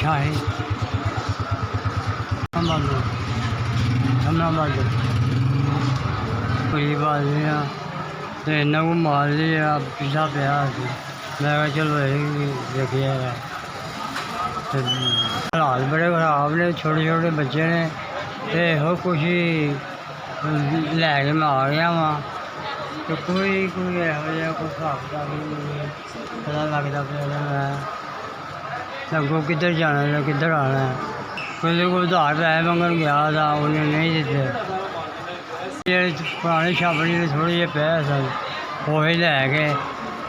शाही अहमदाबाद कोई बात नहीं तो इन्ना को मार लिया पीछा पिया मैं चलो देखिए हालात बड़े खराब ने छोटे छोटे बच्चे ने तो हो कुछ ही लैके मैं आ गया वहाँ तो कोई कोई यहो कोई हिसाब किताब नहीं पता लगता पे मैं लगो किधर जाना है किधर आना है कोई को उधार पैसे मंगन गया था उन्हें नहीं दिते पुराने छापड़ी ने थोड़े जे पे सन वही लैके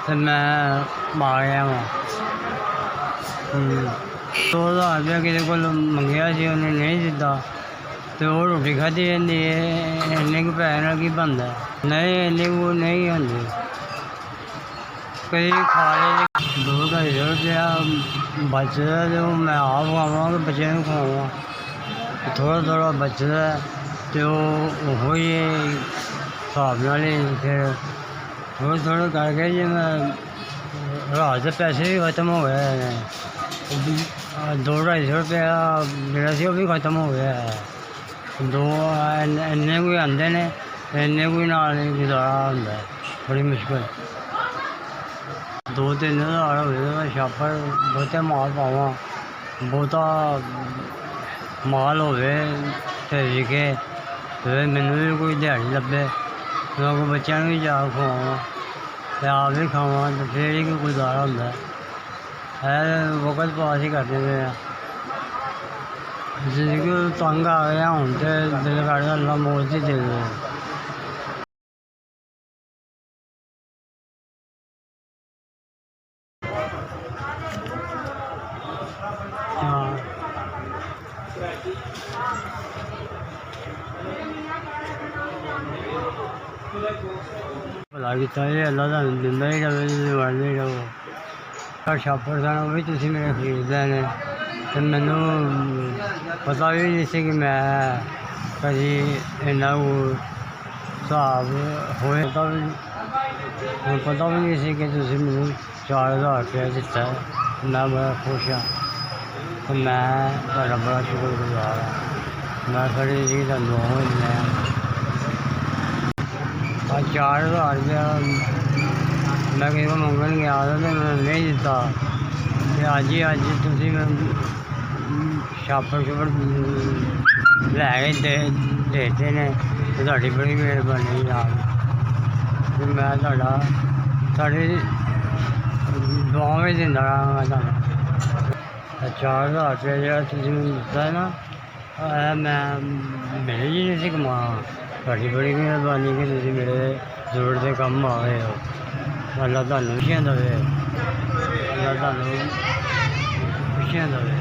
तो मैं मार गया वहाँ 2000 रुपया किसी को मंगया सी उन्हें नहीं दिता तो वो रोटी खाधी जाती है इन्ने के पैसे नाल की बनता नहीं इन्ने को नहीं होंगे कई खा ले 2-250 रुपया बचता तो मैं आप खावा बच्चे को खवावा थोड़ा थोड़ा बचता तो वो हिसाब नाल फिर थोड़े थोड़े करके जी मैं रात के पैसे भी खत्म हो गए 200-250 रुपया मेरा सी भी खत्म हो गया है दो इन्ने कोई आते ने इन्ने कोई नाल गुजारा होंदा है बड़ी मुश्किल 2-3 हज़ार हो छापर बहुते माल पावा बहुता माल होवे के मैनू भी कोई दिहाड़ी लभे मैं कोई बच्चों भी जा खवावा तो आप भी खावा तो फिर ही कोई गुजारा होंदा है वक्त पास ही करते हैं जिसको तंग आ गया हूँ तो दिल कर अल्लाह मौत ही दे दे भला किता अल्लाह का दिंदा ही रहे वरदे ही रहो छापर सन वो भी तुम मेरे खरीद लेने तो मैनू पता भी नहीं सी कि मैं कभी इन्ना हिसाब होए पता भी नहीं सी कि तुम मैनू 4000 रुपया दिता है मैं बड़ा खुश हाँ तो मैं तुहाडा बड़ा शुक्रगुजार हाँ मैं खड़ी जी दुआ होनी 4000 रुपया मैं किसी को मंगन गया था तो मैं नहीं दिता अज ही तुम छापर छुपर लैके देते ने तो बड़ी मेहरबानी जनाब तो मैं साड़ी दुआ भी दिंदा रहांगा तुहानू 4000 रुपया जो तुसीं मैनूं दिता है ना मैं मिल ही नहीं सी कमा बड़ी मेहरबानी कि तुसीं मेरे जरूरत के कम आ गए हो अल्लाह तुहानू खुशियां देवे अल्लाह तुहानू खुशियां देवे।